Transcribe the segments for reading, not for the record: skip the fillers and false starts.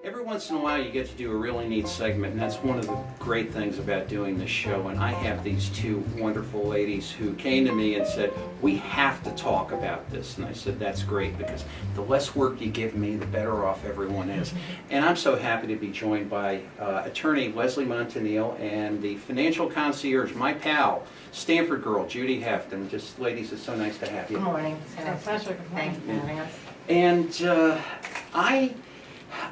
Every once in a while you get to do a really neat segment, and that's one of the great things about doing this show. And I have these two wonderful ladies who came to me and said, we have to talk about this. And I said, that's great, because the less work you give me, the better off everyone is. And I'm so happy to be joined by attorney Leslie Montanile and the financial concierge, my pal, Stanford girl, Judy Heft. And just, ladies, it's so nice to have you. Good morning. It's a pleasure. Thank you for having us. And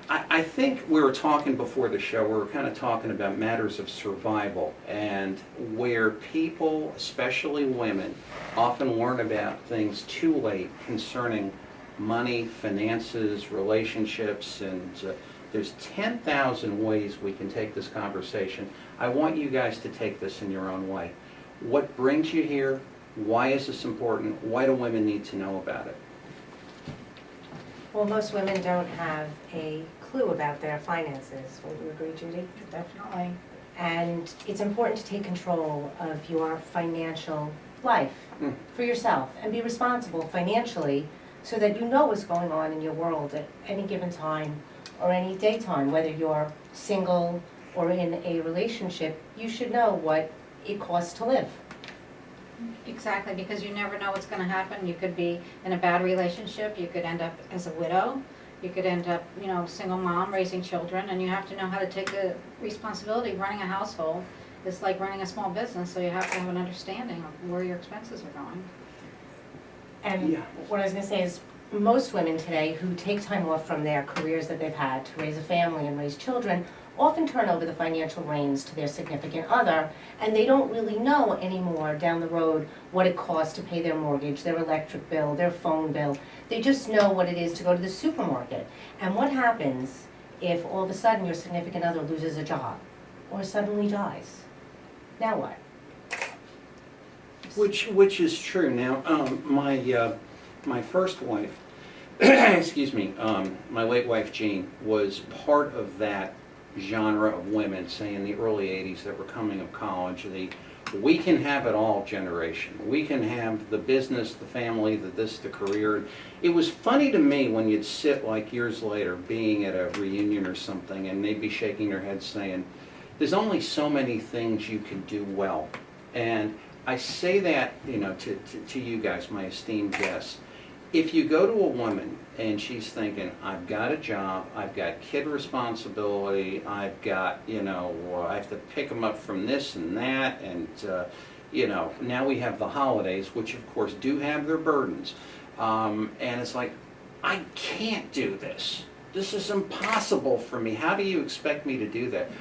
I think we were talking before the show, we were kind of talking about matters of survival and where people, especially women, often learn about things too late concerning money, finances, relationships, and there's 10,000 ways we can take this conversation. I want you guys to take this in your own way. What brings you here? Why is this important? Why do women need to know about it? Well, most women don't have a clue about their finances. Would you agree, Judy? Definitely. And it's important to take control of your financial life for yourself and be responsible financially so that you know what's going on in your world at any given time or any daytime. Whether you're single or in a relationship, you should know what it costs to live. Exactly, because you never know what's going to happen. You could be in a bad relationship, you could end up as a widow, you could end up, single mom raising children, and you have to know how to take the responsibility. Running a household is like running a small business, so you have to have an understanding of where your expenses are going. And what I was going to say is, most women today who take time off from their careers that they've had to raise a family and raise children often turn over the financial reins to their significant other, and they don't really know anymore down the road what it costs to pay their mortgage, their electric bill, their phone bill. They just know what it is to go to the supermarket. And what happens if all of a sudden your significant other loses a job or suddenly dies? Now what? Which is true. Now, my first wife, excuse me, my late wife Jean, was part of that genre of women, say in the early 80s, that were coming of college, the we can have it all generation. We can have the business, the family, the this, the career. It was funny to me when you'd sit like years later being at a reunion or something and they'd be shaking their heads saying, there's only so many things you can do well. And I say that, to you guys, my esteemed guests. If you go to a woman and she's thinking, I've got a job, I've got kid responsibility, I've got, I have to pick them up from this and that, and, now we have the holidays, which of course do have their burdens. And it's like, I can't do this. This is impossible for me. How do you expect me to do that?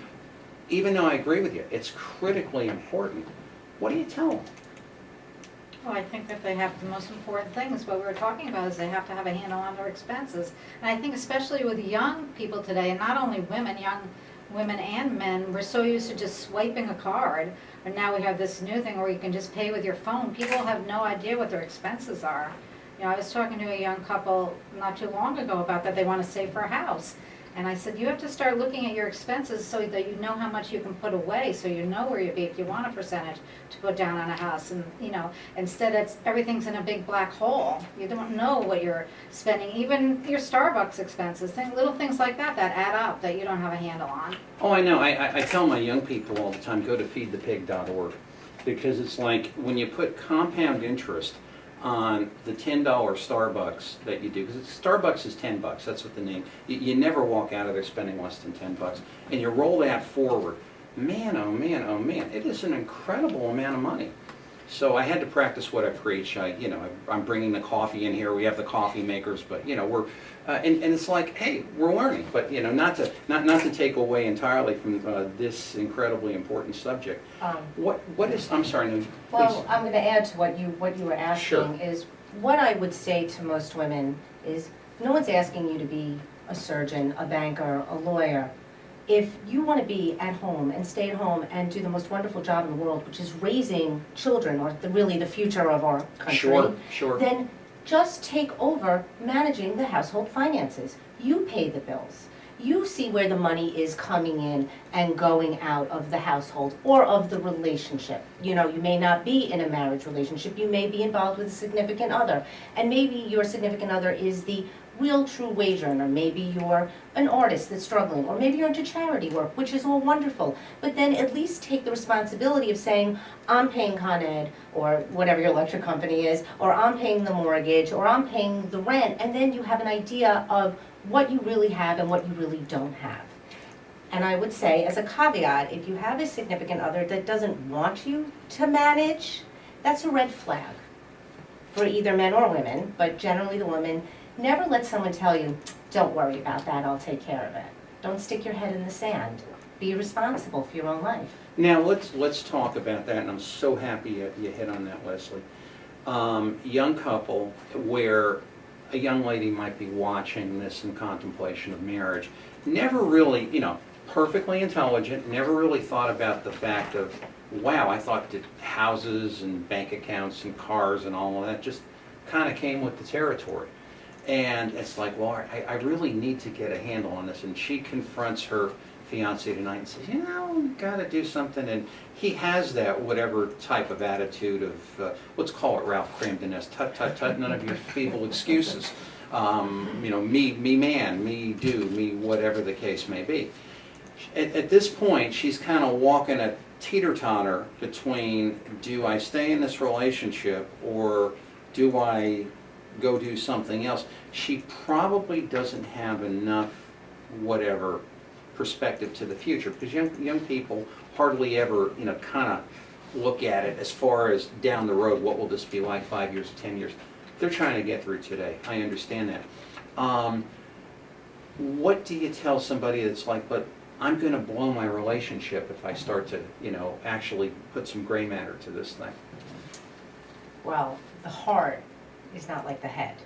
Even though I agree with you, it's critically important. What do you tell them? Well, I think that they have the most important thing is what we were talking about, is they have to have a handle on their expenses. And I think especially with young people today, and not only women, young women and men, we're so used to just swiping a card, and now we have this new thing where you can just pay with your phone. People have no idea what their expenses are. I was talking to a young couple not too long ago about that. They want to save for a house. And I said, you have to start looking at your expenses so that you know how much you can put away, so you know where you'll be if you want a percentage to put down on a house. And, instead everything's in a big black hole. You don't know what you're spending. Even your Starbucks expenses, little things like that add up that you don't have a handle on. Oh, I know. I tell my young people all the time, go to feedthepig.org, because it's like when you put compound interest on the $10 Starbucks that you do, because Starbucks is $10, that's what the name, you never walk out of there spending less than $10, and you roll that forward, man, oh man, oh man, it is an incredible amount of money. So I had to practice what I preach. I'm bringing the coffee in here. We have the coffee makers, but we're and it's like, hey, we're learning, but not to take away entirely from this incredibly important subject. What is? I'm sorry, no, Well, please. I'm going to add to what you were asking. Sure. Is what I would say to most women is, no one's asking you to be a surgeon, a banker, a lawyer. If you want to be at home and stay at home and do the most wonderful job in the world, which is raising children, or really the future of our country, Sure. then just take over managing the household finances. You pay the bills. You see where the money is coming in and going out of the household or of the relationship. You may not be in a marriage relationship. You may be involved with a significant other. And maybe your significant other is the real true wage earner. Maybe you're an artist that's struggling, or maybe you're into charity work, which is all wonderful. But then at least take the responsibility of saying, I'm paying Con Ed, or whatever your electric company is, or I'm paying the mortgage, or I'm paying the rent, and then you have an idea of what you really have and what you really don't have. And I would say, as a caveat, if you have a significant other that doesn't want you to manage, that's a red flag for either men or women, but generally the women. Never let someone tell you, don't worry about that, I'll take care of it. Don't stick your head in the sand. Be responsible for your own life. Now, let's talk about that, and I'm so happy you hit on that, Leslie. Young couple where a young lady might be watching this in contemplation of marriage, never really, perfectly intelligent, never really thought about the fact of, wow, I thought that houses and bank accounts and cars and all of that just kind of came with the territory. And it's like, well, I really need to get a handle on this. And she confronts her fiance tonight and says, got to do something. And he has that whatever type of attitude of, let's call it Ralph Cramden-esque, tut, tut, tut, none of your feeble excuses. Me man, me do, me whatever the case may be. At this point, she's kind of walking a teeter-totter between, do I stay in this relationship or do I go do something else? She probably doesn't have enough whatever perspective to the future, because young people hardly ever kind of look at it as far as down the road, what will this be like 5 years, 10 years. They're trying to get through today. I understand that. What do you tell somebody that's like, but I'm going to blow my relationship if I start to actually put some gray matter to this thing? Well, the heart is not like the head.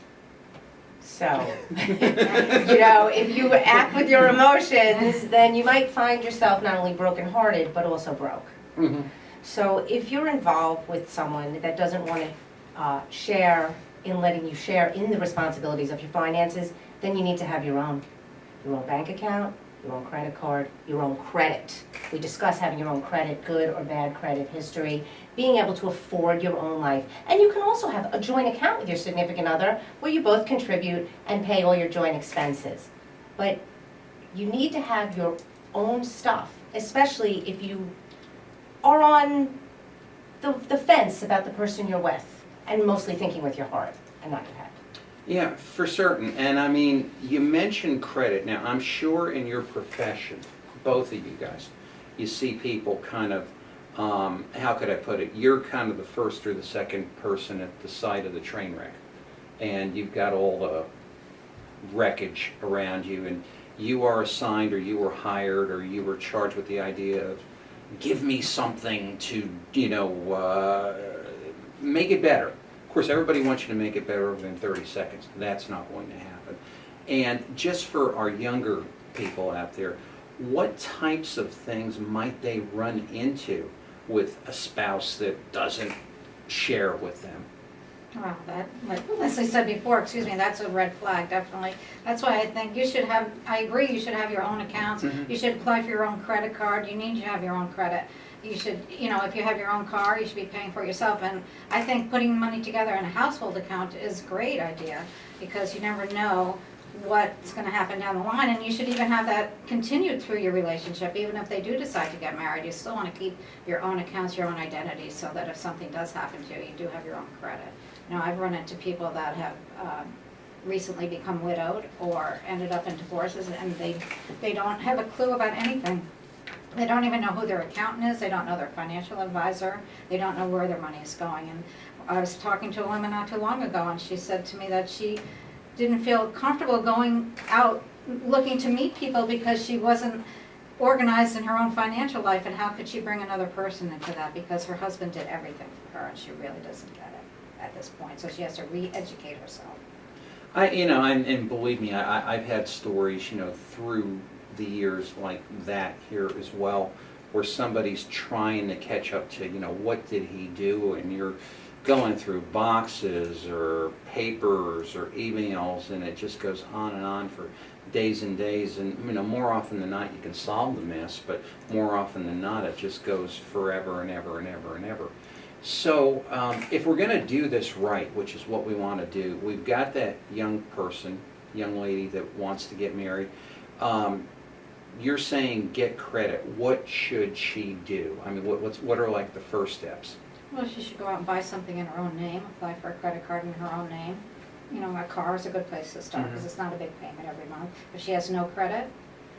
So, if you act with your emotions, then you might find yourself not only brokenhearted, but also broke. Mm-hmm. So if you're involved with someone that doesn't want to share in letting you share in the responsibilities of your finances, then you need to have your own bank account, your own credit card, your own credit. We discuss having your own credit, good or bad credit history, being able to afford your own life. And you can also have a joint account with your significant other where you both contribute and pay all your joint expenses. But you need to have your own stuff, especially if you are on the fence about the person you're with and mostly thinking with your heart and not your head. Yeah, for certain. And I mean, you mentioned credit. Now, I'm sure in your profession, both of you guys, you see people kind of, how could I put it? You're kind of the first or the second person at the side of the train wreck. And you've got all the wreckage around you, and you are assigned or you were hired or you were charged with the idea of, give me something to, make it better. Of course, everybody wants you to make it better within 30 seconds. That's not going to happen. And just for our younger people out there, what types of things might they run into with a spouse that doesn't share with them? Well, that, like Leslie said before, that's a red flag, definitely. That's why I think you should have, I agree, you should have your own accounts. Mm-hmm. You should apply for your own credit card. You need to have your own credit. You should, if you have your own car, you should be paying for it yourself. And I think putting money together in a household account is a great idea, because you never know what's going to happen down the line. And you should even have that continued through your relationship. Even if they do decide to get married, you still want to keep your own accounts, your own identity, so that if something does happen to you, you do have your own credit. I've run into people that have recently become widowed or ended up in divorces, and they don't have a clue about anything. They don't even know who their accountant is. They don't know their financial advisor. They don't know where their money is going. And I was talking to a woman not too long ago, and she said to me that she didn't feel comfortable going out looking to meet people because she wasn't organized in her own financial life, and how could she bring another person into that, because her husband did everything for her and she really doesn't get it at this point. So she has to re-educate herself. And believe me, I've had stories, through the years like that here as well, where somebody's trying to catch up to, what did he do, and you're going through boxes or papers or emails, and it just goes on and on for days and days. And more often than not you can solve the mess, but more often than not it just goes forever and ever and ever and ever. So if we're going to do this right, which is what we want to do, we've got that young person young lady that wants to get married. You're saying get credit. What should she do? I mean, what are like the first steps? Well, she should go out and buy something in her own name, apply for a credit card in her own name. You know, a car is a good place to start because it's not a big payment every month. If she has no credit,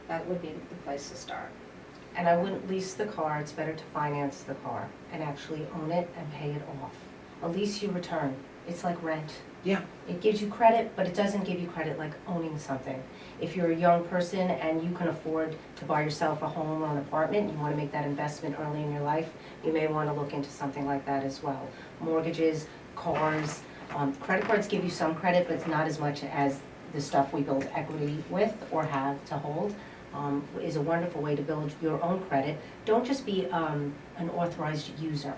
that would be the place to start. And I wouldn't lease the car, it's better to finance the car and actually own it and pay it off. A lease you return, it's like rent. Yeah. It gives you credit, but it doesn't give you credit like owning something. If you're a young person and you can afford to buy yourself a home or an apartment, you want to make that investment early in your life, you may want to look into something like that as well. Mortgages, cars, credit cards give you some credit, but it's not as much as the stuff we build equity with or have to hold. Is a wonderful way to build your own credit. Don't just be an authorized user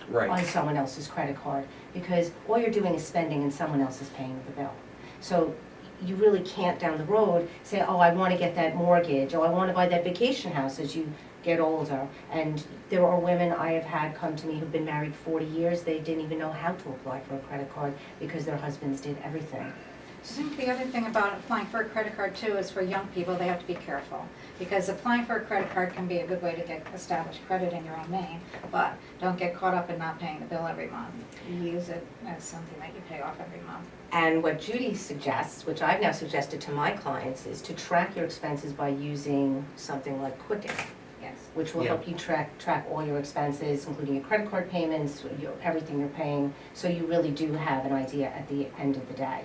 Right. on someone else's credit card, because all you're doing is spending and someone else is paying the bill. So you really can't down the road say, oh, I want to get that mortgage, oh, I want to buy that vacation house as you get older. And there are women I have had come to me who've been married 40 years, they didn't even know how to apply for a credit card because their husbands did everything. I think the other thing about applying for a credit card too is for young people, they have to be careful. Because applying for a credit card can be a good way to get established credit in your own name, but don't get caught up in not paying the bill every month. Use it as something that you pay off every month. And what Judy suggests, which I've now suggested to my clients, is to track your expenses by using something like Quicken, Yes. which will Yeah. help you track all your expenses, including your credit card payments, everything you're paying, so you really do have an idea at the end of the day.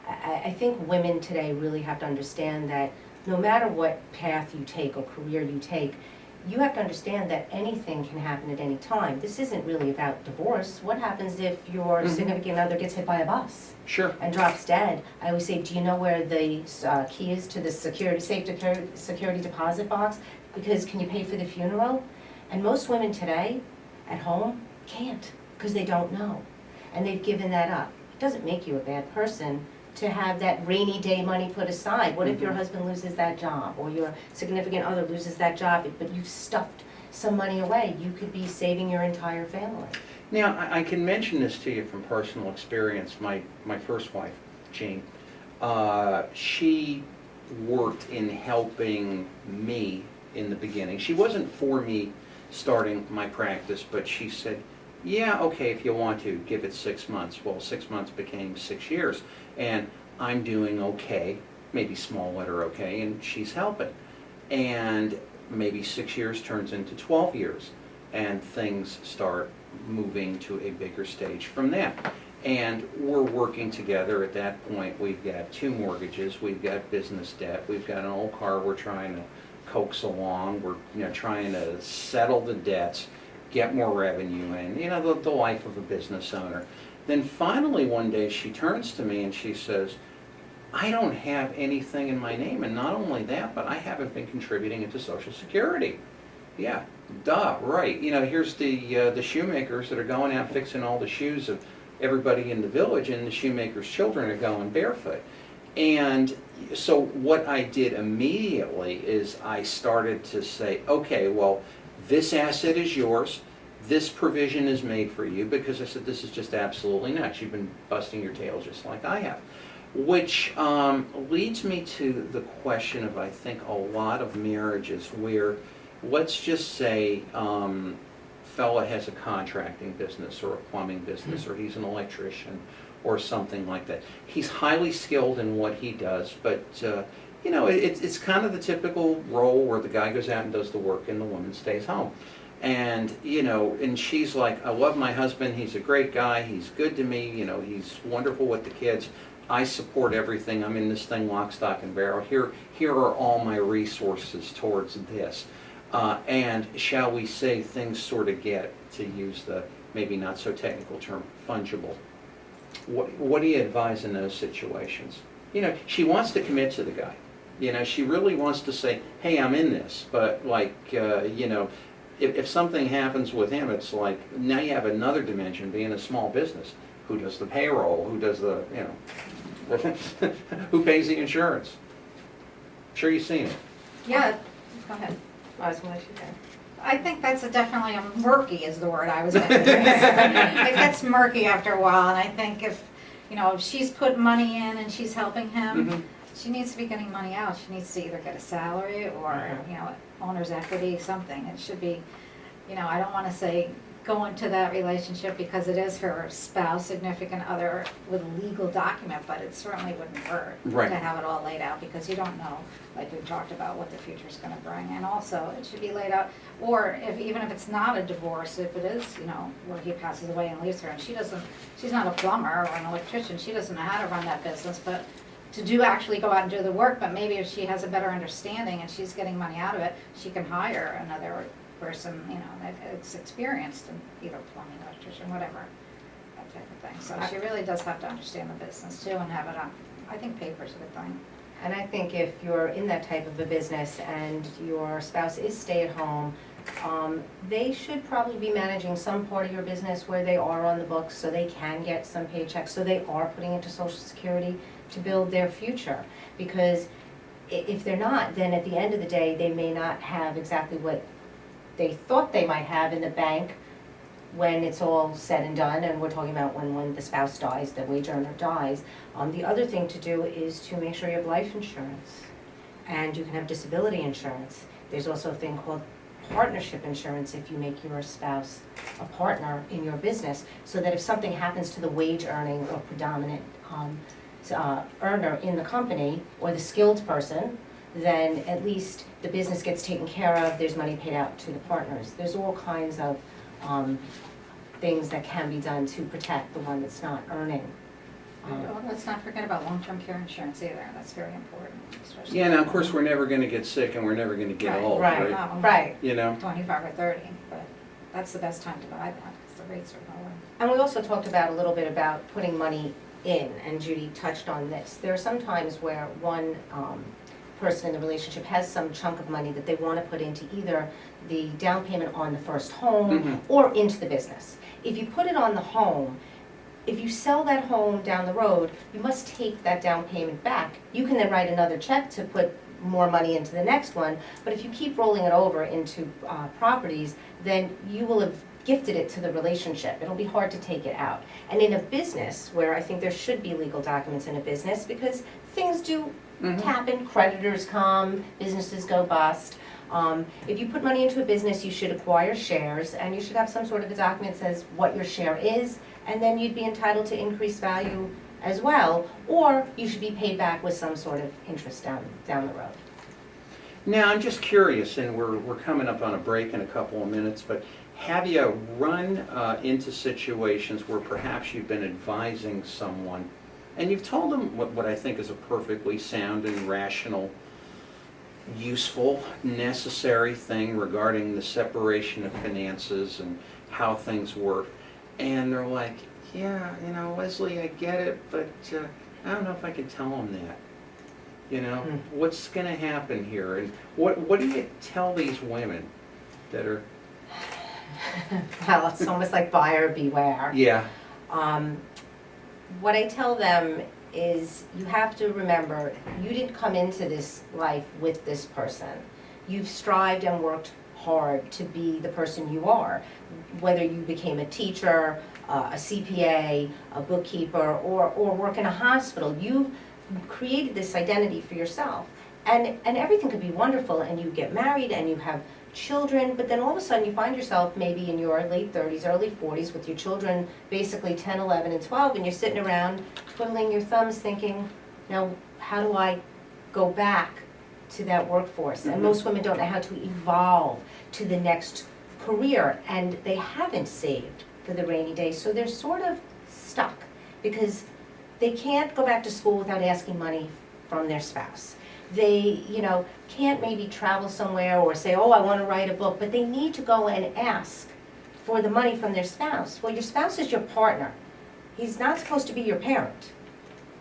I think women today really have to understand that no matter what path you take or career you take, you have to understand that anything can happen at any time. This isn't really about divorce. What happens if your significant other gets hit by a bus Sure. and drops dead? I always say, do you know where the key is to the safe security deposit box? Because can you pay for the funeral? And most women today at home can't, because they don't know. And they've given that up. It doesn't make you a bad person to have that rainy day money put aside. What if your husband loses that job, or your significant other loses that job, but you've stuffed some money away? You could be saving your entire family. Now, I can mention this to you from personal experience. My first wife, Jean, she worked in helping me in the beginning. She wasn't for me starting my practice, but she said, yeah, okay, if you want to, give it 6 months. Well, 6 months became 6 years, and I'm doing okay, maybe small letter okay, and she's helping. And maybe 6 years turns into 12 years, and things start moving to a bigger stage from that. And we're working together. At that point, we've got 2 mortgages, we've got business debt, we've got an old car we're trying to coax along, we're trying to settle the debts, get more revenue in, the life of a business owner. Then finally one day she turns to me and she says, I don't have anything in my name, and not only that, but I haven't been contributing into Social Security. Yeah, duh, right. Here's the shoemakers that are going out fixing all the shoes of everybody in the village, and the shoemakers' children are going barefoot. And so what I did immediately is I started to say, okay, well, this asset is yours, this provision is made for you, because I said, this is just absolutely nuts. You've been busting your tail just like I have. Which leads me to the question of, I think, a lot of marriages where, let's just say, fella has a contracting business or a plumbing business, or he's an electrician or something like that. He's highly skilled in what he does, but it's kind of the typical role where the guy goes out and does the work and the woman stays home. And, and she's like, I love my husband, he's a great guy, he's good to me, he's wonderful with the kids, I support everything, I'm in this thing lock, stock, and barrel, here are all my resources towards this. And shall we say, things sort of get, to use the maybe not so technical term, fungible. What do you advise in those situations? She wants to commit to the guy. She really wants to say, hey, I'm in this, but if something happens with him, it's like, now you have another dimension, being a small business. Who does the payroll? Who does the, who pays the insurance? I'm sure you've seen it. Yeah, go ahead. I was going to let you go. I think that's definitely murky is the word I was going to use. It gets murky after a while, and I think if you know, if she's put money in and she's helping him, Mhm. she needs to be getting money out. She needs to either get a salary or, you know, owner's equity, something. It should be, you know, I don't wanna say go into that relationship because it is her spouse, significant other with a legal document, but it certainly wouldn't hurt Right. to have it all laid out, because you don't know, like we talked about, what the future's gonna bring. And also, it should be laid out, or if, even if it's not a divorce, if it is, you know, where he passes away and leaves her, and she's not a plumber or an electrician, she doesn't know how to run that business, but to actually go out and do the work, but maybe if she has a better understanding and she's getting money out of it, she can hire another person, you know, that it's experienced in either plumbing, electrician, whatever, that type of thing. So she really does have to understand the business too and have it on, I think paper's a good thing. And I think if you're in that type of a business and your spouse is stay-at-home, they should probably be managing some part of your business where they are on the books so they can get some paychecks, so they are putting into Social Security to build their future. Because if they're not, then at the end of the day, they may not have exactly what they thought they might have in the bank when it's all said and done, and we're talking about when the spouse dies, the wage earner dies. The other thing to do is to make sure you have life insurance, and you can have disability insurance. There's also a thing called partnership insurance if you make your spouse a partner in your business, so that if something happens to the wage earning or predominant earner in the company, or the skilled person, then at least the business gets taken care of, there's money paid out to the partners. There's all kinds of things that can be done to protect the one that's not earning. Let's not forget about long-term care insurance either, that's very important, especially. Yeah, now, of course, we're never gonna get sick and we're never gonna get Right, old, right. right? Right. You know? 25 or 30, but that's the best time to buy that, because the rates are lower. And we also talked about a little bit about putting money in, and Judy touched on this. There are some times where one person in the relationship has some chunk of money that they want to put into either the down payment on the first home Mhm. or into the business. If you put it on the home, if you sell that home down the road, you must take that down payment back. You can then write another check to put more money into the next one, but if you keep rolling it over into properties, then you will have gifted it to the relationship. It'll be hard to take it out. And in a business, where I think there should be legal documents in a business, because things do happen, creditors come, businesses go bust. If you put money into a business, you should acquire shares, and you should have some sort of a document that says what your share is, and then you'd be entitled to increased value as well, or you should be paid back with some sort of interest down the road. Now, I'm just curious, and we're coming up on a break in a couple of minutes, but have you run into situations where perhaps you've been advising someone and you've told them what I think is a perfectly sound and rational, useful, necessary thing regarding the separation of finances and how things work, and they're like, yeah, you know, Leslie, I get it, but I don't know if I can tell them that. You know, what's going to happen here? And what do you tell these women that are... Well, it's almost like buyer beware. Yeah. What I tell them is, you have to remember, you didn't come into this life with this person. You've strived and worked hard to be the person you are. Whether you became a teacher, a CPA, a bookkeeper, or work in a hospital, you've created this identity for yourself. And everything could be wonderful, and you get married and you have children, but then all of a sudden you find yourself maybe in your late 30s, early 40s with your children basically 10, 11, and 12, and you're sitting around twiddling your thumbs thinking, now how do I go back to that workforce? And most women don't know how to evolve to the next career, and they haven't saved for the rainy day, so they're sort of stuck because they can't go back to school without asking money from their spouse. They, can't maybe travel somewhere or say, oh, I want to write a book, but they need to go and ask for the money from their spouse. Well, your spouse is your partner. He's not supposed to be your parent,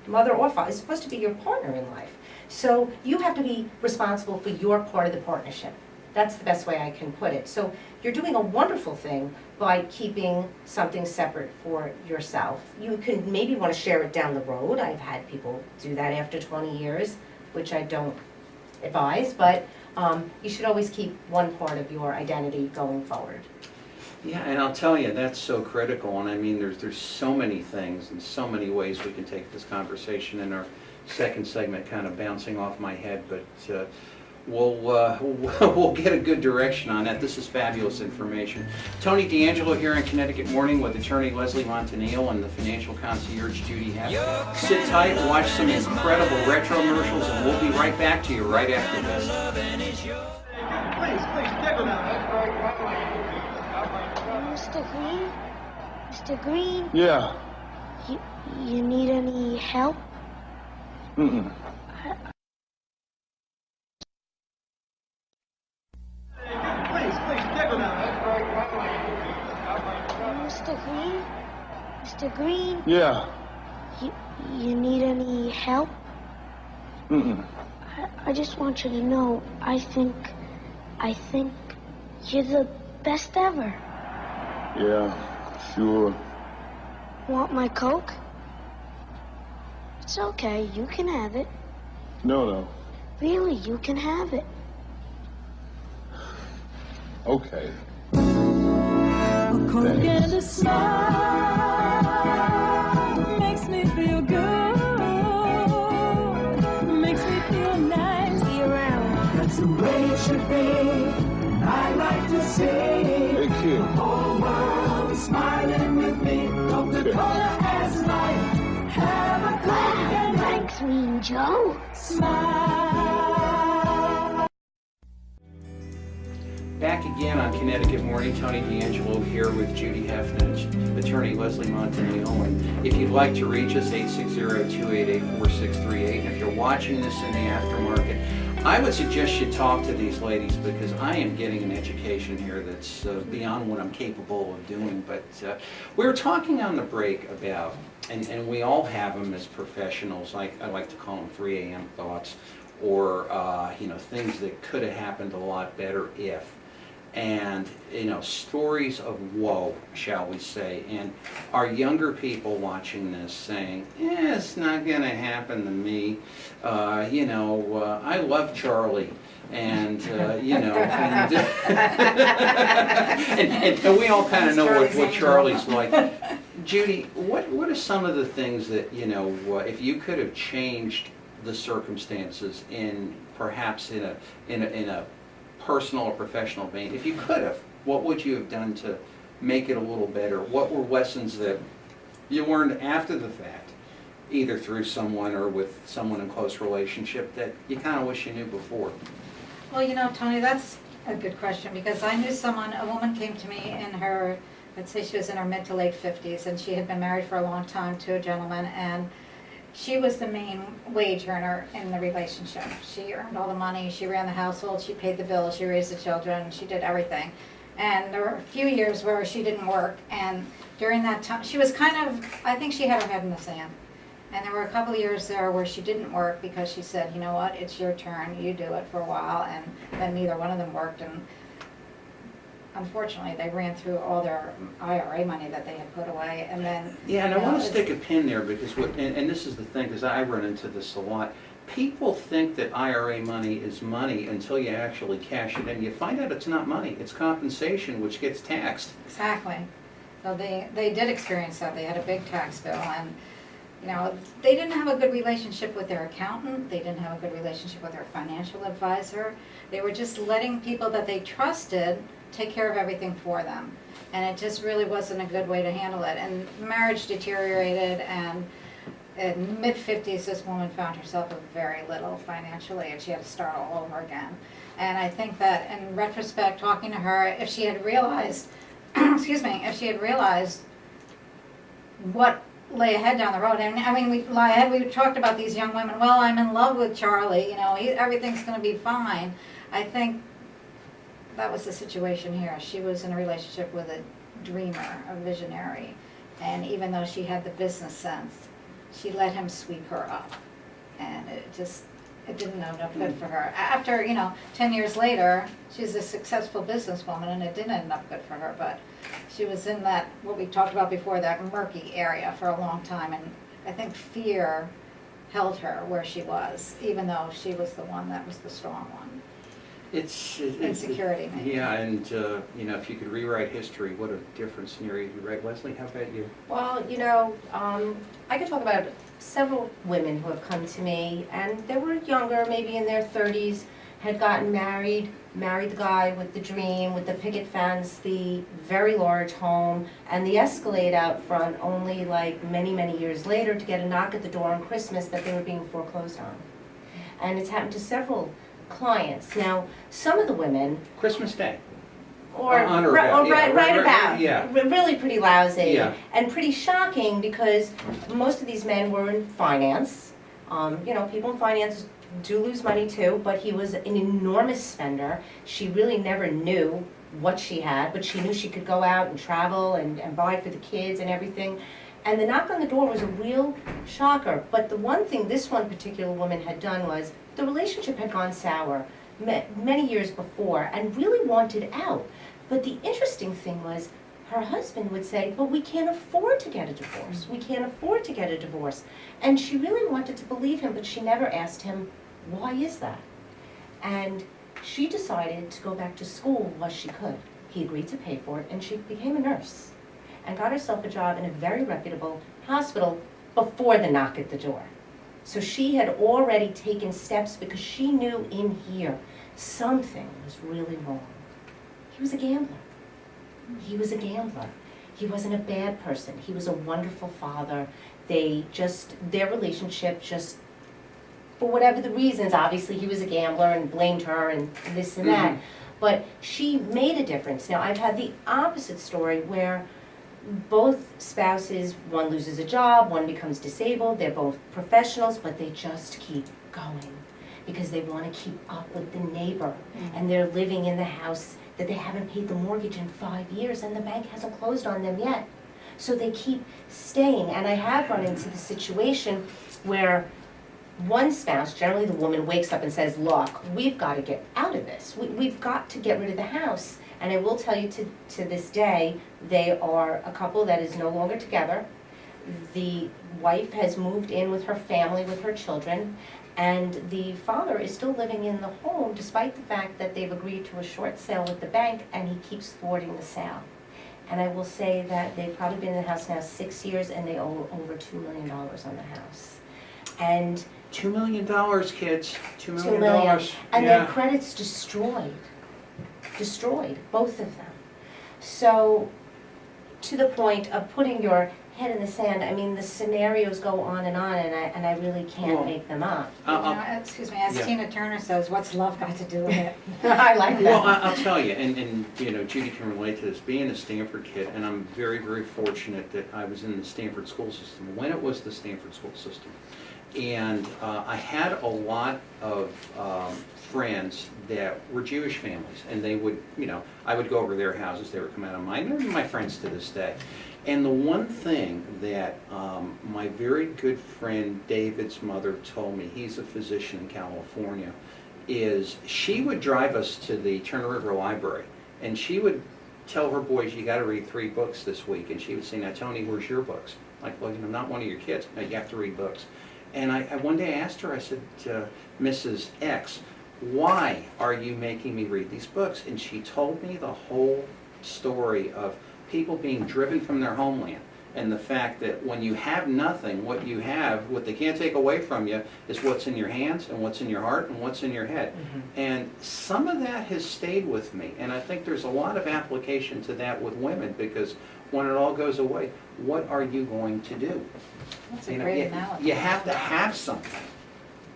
mother or father. He's supposed to be your partner in life. So you have to be responsible for your part of the partnership. That's the best way I can put it. So you're doing a wonderful thing by keeping something separate for yourself. You can maybe want to share it down the road. I've had people do that after 20 years, which I don't advise, but you should always keep one part of your identity going forward. Yeah, and I'll tell you, that's so critical, and I mean, there's so many things and so many ways we can take this conversation in our second segment, kind of bouncing off my head, but we'll get a good direction on that. This is fabulous information. Tony D'Angelo here in Connecticut Morning with attorney Leslie Montanile and the financial concierge Judy Heft. Sit tight, watch some incredible retro commercials, and we'll be right back to you right after this. Please, stick with us. Mr. Green? Mr. Green? Yeah. You need any help? Mm-mm. Please, stick with us. Mr. Green? Mr. Green? Yeah. You need any help? Mm-mm. I just want you to know, I think you're the best ever. Yeah, sure. Want my Coke? It's okay, you can have it. No. Really, you can have it. Okay. A Coke and a smile makes me feel good, makes me feel nice. Be around. That's the way it should be. I like to see Hey, kid. the whole world smiling with me. Coca-Cola as life. Have a Coke and Thanks, Mean Joe. smile. Back again on Connecticut Morning. Tony D'Angelo here with Judy Heft and attorney Leslie Montanile. And if you'd like to reach us, 860-288-4638. And if you're watching this in the aftermarket, I would suggest you talk to these ladies because I am getting an education here that's beyond what I'm capable of doing. But we were talking on the break about, and we all have them as professionals, I like to call them 3 a.m. thoughts, or things that could have happened a lot better if. And stories of woe, shall we say, and our younger people watching this saying, it's not going to happen to me. I love Charlie, and and we all kind of know what Charlie's like. Judy, what are some of the things that if you could have changed the circumstances in perhaps in a personal or professional vein, if you could have, what would you have done to make it a little better? What were lessons that you learned after the fact, either through someone or with someone in close relationship, that you kind of wish you knew before? Well, Tony, that's a good question, because I knew a woman came to me in her, let's say she was in her mid to late 50s, and she had been married for a long time to a gentleman, and she was the main wage earner in the relationship. She earned all the money, she ran the household, she paid the bills, she raised the children, she did everything. And there were a few years where she didn't work, and during that time, she was I think she had her head in the sand. And there were a couple of years there where she didn't work because she said, you know what, it's your turn, you do it for a while, and then neither one of them worked, and unfortunately, they ran through all their IRA money that they had put away, and then... Yeah, and I want to stick a pin there because and this is the thing, because I run into this a lot. People think that IRA money is money until you actually cash it in. You find out it's not money, it's compensation, which gets taxed. Exactly. So they did experience that. They had a big tax bill, and they didn't have a good relationship with their accountant. They didn't have a good relationship with their financial advisor. They were just letting people that they trusted take care of everything for them. And it just really wasn't a good way to handle it. And marriage deteriorated, and in mid-50s, this woman found herself with very little financially, and she had to start all over again. And I think that in retrospect, talking to her, if she had realized, if she had realized what lay ahead down the road, and we talked about these young women, well, I'm in love with Charlie, everything's going to be fine. I think that was the situation here. She was in a relationship with a dreamer, a visionary, and even though she had the business sense, she let him sweep her up, and it didn't end up good for her. After 10 years later, she's a successful businesswoman, and it didn't end up good for her, but she was in that, what we talked about before, that murky area for a long time, and I think fear held her where she was, even though she was the one that was the strong one. Insecurity, maybe. Yeah, and, you know, if you could rewrite history, what a different scenario you'd write. Leslie, how about you? Well, you know, I could talk about several women who have come to me, and they were younger, maybe in their 30s, had gotten married the guy with the dream, with the picket fence, the very large home, and the Escalade out front, only like many, many years later to get a knock at the door on Christmas that they were being foreclosed on. And it's happened to several clients. Now, some of the women, Christmas Day. or On or about, yeah, right about, yeah. really pretty lousy, Yeah. and pretty shocking because most of these men were in finance. You know, people in finance do lose money too, but he was an enormous spender. She really never knew what she had, but she knew she could go out and travel and buy for the kids and everything. And the knock on the door was a real shocker. But the one thing this one particular woman had done was the relationship had gone sour many years before and really wanted out. But the interesting thing was her husband would say, but we can't afford to get a divorce. We can't afford to get a divorce. And she really wanted to believe him, but she never asked him, why is that? And she decided to go back to school while she could. He agreed to pay for it, and she became a nurse and got herself a job in a very reputable hospital before the knock at the door. So she had already taken steps because she knew in here something was really wrong. He was a gambler. He was a gambler. He wasn't a bad person. He was a wonderful father. Their relationship just, for whatever the reasons, obviously he was a gambler and blamed her and this and that, but she made a difference. Now, I've had the opposite story where both spouses, one loses a job, one becomes disabled, they're both professionals, but they just keep going because they want to keep up with the neighbor, and they're living in the house that they haven't paid the mortgage in 5 years and the bank hasn't closed on them yet. So they keep staying, and I have run into the situation where one spouse, generally the woman, wakes up and says, look, we've got to get out of this. We've got to get rid of the house. And I will tell you to this day, they are a couple that is no longer together. The wife has moved in with her family, with her children, and the father is still living in the home despite the fact that they've agreed to a short sale with the bank, and he keeps thwarting the sale. And I will say that they've probably been in the house now 6 years, and they owe over $2 million on the house. And $2 million, kids. $2 $2 million. million, and Yeah. their credit's destroyed, both of them. So, to the point of putting your head in the sand, I mean, the scenarios go on, and I really can't Well, make them up. Excuse me, as Yeah. Tina Turner says, what's love got to do with it? I like that. Well, I'll tell you, and you know, Judy can relate to this, being a Stanford kid, and I'm very, very fortunate that I was in the Stanford school system when it was the Stanford school system. And I had a lot of friends that were Jewish families, and they would, you know, I would go over to their houses, they would come out of mine, they're my friends to this day. And the one thing that my very good friend David's mother told me, he's a physician in California, is she would drive us to the Turner River Library, and she would tell her boys, you got to read 3 books this week, and she would say, now Tony, where's your books? Like, well, you know, I'm not one of your kids, no, you have to read books. And I one day asked her, I said, Mrs. X, why are you making me read these books? And she told me the whole story of people being driven from their homeland, and the fact that when you have nothing, what you have, what they can't take away from you, is what's in your hands and what's in your heart and what's in your head. And some of that has stayed with me, and I think there's a lot of application to that with women, because when it all goes away, what are you going to do? That's a You know, great analogy. you have to have something.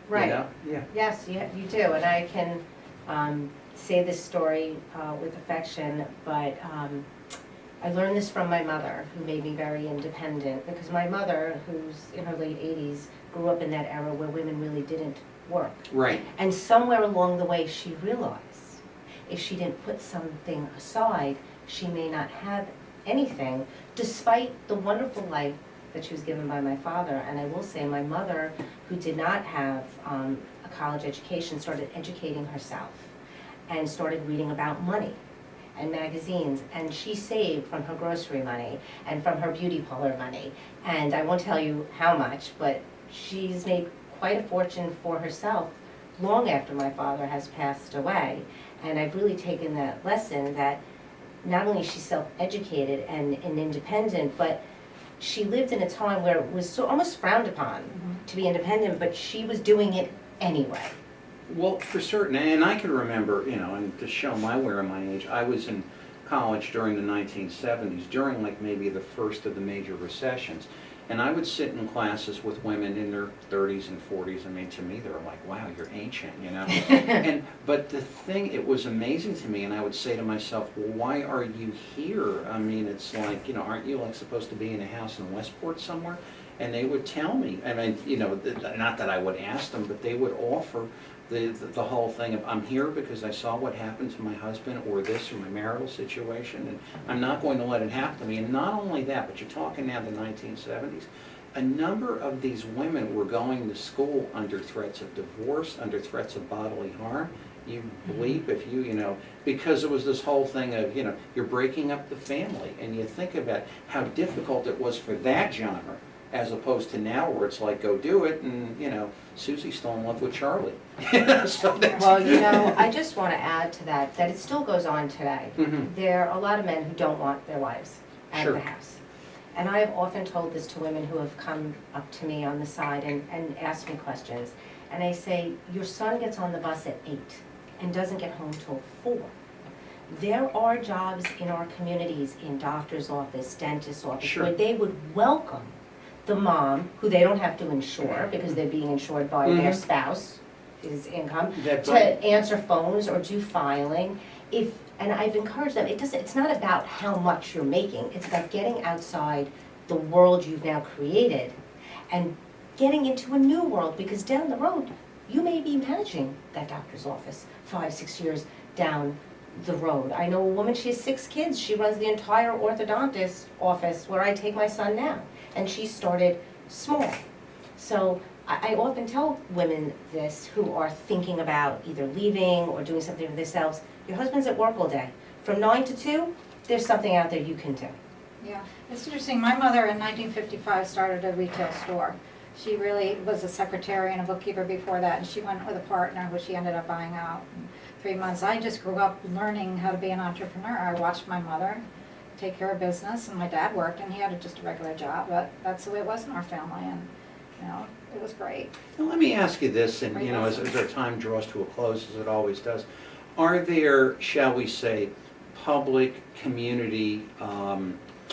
Right. You know? Yeah. Yes, you do, and I can say this story with affection, but I learned this from my mother, who made me very independent, because my mother, who's in her late 80s, grew up in that era where women really didn't work. Right. And somewhere along the way, she realized if she didn't put something aside, she may not have anything, despite the wonderful life that she was given by my father. And I will say, my mother, who did not have a college education, started educating herself and started reading about money and magazines, and she saved from her grocery money and from her beauty parlor money. And I won't tell you how much, but she's made quite a fortune for herself long after my father has passed away. And I've really taken that lesson that not only is she self-educated and independent, but she lived in a time where it was so almost frowned upon to be independent, but she was doing it anyway. Well, for certain, and I can remember, and to show my wear and my age, I was in college during the 1970s, during like maybe the first of the major recessions. And I would sit in classes with women in their 30s and 40s. I mean, to me, they were like, wow, you're ancient, But the thing, it was amazing to me, and I would say to myself, well, why are you here? I mean, it's like, aren't you like supposed to be in a house in Westport somewhere? And they would tell me, I mean, not that I would ask them, but they would offer the whole thing of, I'm here because I saw what happened to my husband or this or my marital situation, and I'm not going to let it happen to me. And not only that, but you're talking now the 1970s, a number of these women were going to school under threats of divorce, under threats of bodily harm. You bleep if because it was this whole thing of, you're breaking up the family. And you think about how difficult it was for that genre, as opposed to now where it's like, go do it, and, Susie's still in love with Charlie. So Well, I just want to add to that it still goes on today. Mhm. There are a lot of men who don't want their wives out of the Sure. house. And I have often told this to women who have come up to me on the side and asked me questions. And I say, your son gets on the bus at 8 and doesn't get home till 4. There are jobs in our communities, in doctor's office, dentist's office, Sure. where they would welcome the mom, who they don't have to insure because they're being insured by their Mhm. spouse, his income, That's to right. answer phones or do filing. And I've encouraged them, it's not about how much you're making, it's about getting outside the world you've now created and getting into a new world, because down the road, you may be managing that doctor's office 5-6 years down the road. I know a woman, she has 6 kids, she runs the entire orthodontist office where I take my son now, and she started small. So I often tell women this who are thinking about either leaving or doing something for themselves, your husband's at work all day. From 9 to 2, there's something out there you can do. Yeah, it's interesting. My mother in 1955 started a retail store. She really was a secretary and a bookkeeper before that, and she went with a partner who she ended up buying out in 3 months. I just grew up learning how to be an entrepreneur. I watched my mother take care of business, and my dad worked, and he had just a regular job, but that's the way it was in our family, and it was great. Now, let me ask you this, and as our time draws to a close, as it always does, are there, shall we say, public community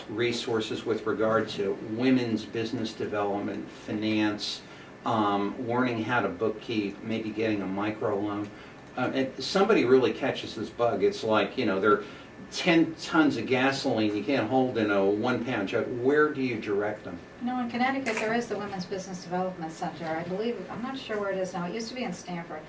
resources with regard to women's business development, finance, learning how to bookkeep, maybe getting a microloan? Somebody really catches this bug. It's like, they're 10 tons of gasoline you can't hold in a 1-pound jug. Where do you direct them? In Connecticut, there is the Women's Business Development Center. I believe, I'm not sure where it is now. It used to be in Stamford.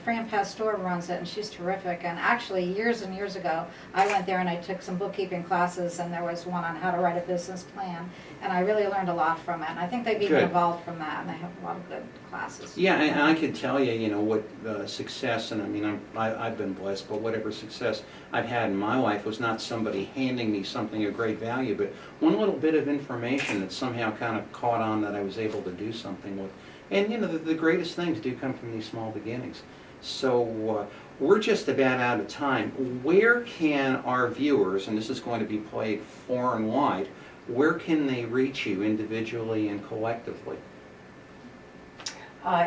Fran Pastor runs it, and she's terrific. And actually, years and years ago, I went there and I took some bookkeeping classes, and there was one on how to write a business plan. And I really learned a lot from it. And I think they've even Good. evolved from that, and they have a lot of good classes. Yeah, and I can tell you, what success, and I mean, I've been blessed, but whatever success I've had in my life was not somebody handing me something of great value, but one little bit of information that somehow kind of caught on that I was able to do something with. And, the greatest things do come from these small beginnings. So we're just about out of time. Where can our viewers, and this is going to be played far and wide, where can they reach you individually and collectively?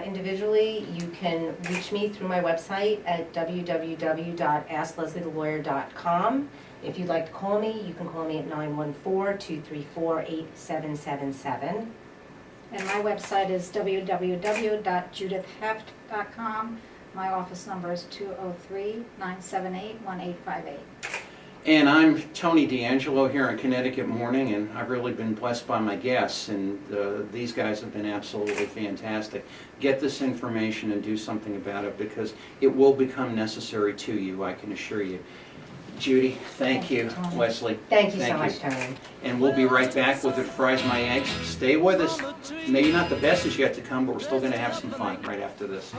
Individually, you can reach me through my website at www.askleslieTheLawyer.com. If you'd like to call me, you can call me at 914-234-8777. And my website is www.judithheft.com. My office number is 203-978-1858. And I'm Tony D'Angelo here in Connecticut Morning, and I've really been blessed by my guests, and these guys have been absolutely fantastic. Get this information and do something about it, because it will become necessary to you, I can assure you. Judy, thank you. Tony. Leslie, Thank you so much, Tony. And we'll be right back with It Fries My Eggs. Stay with us. Maybe not the best is yet to come, but we're still going to have some fun right after this.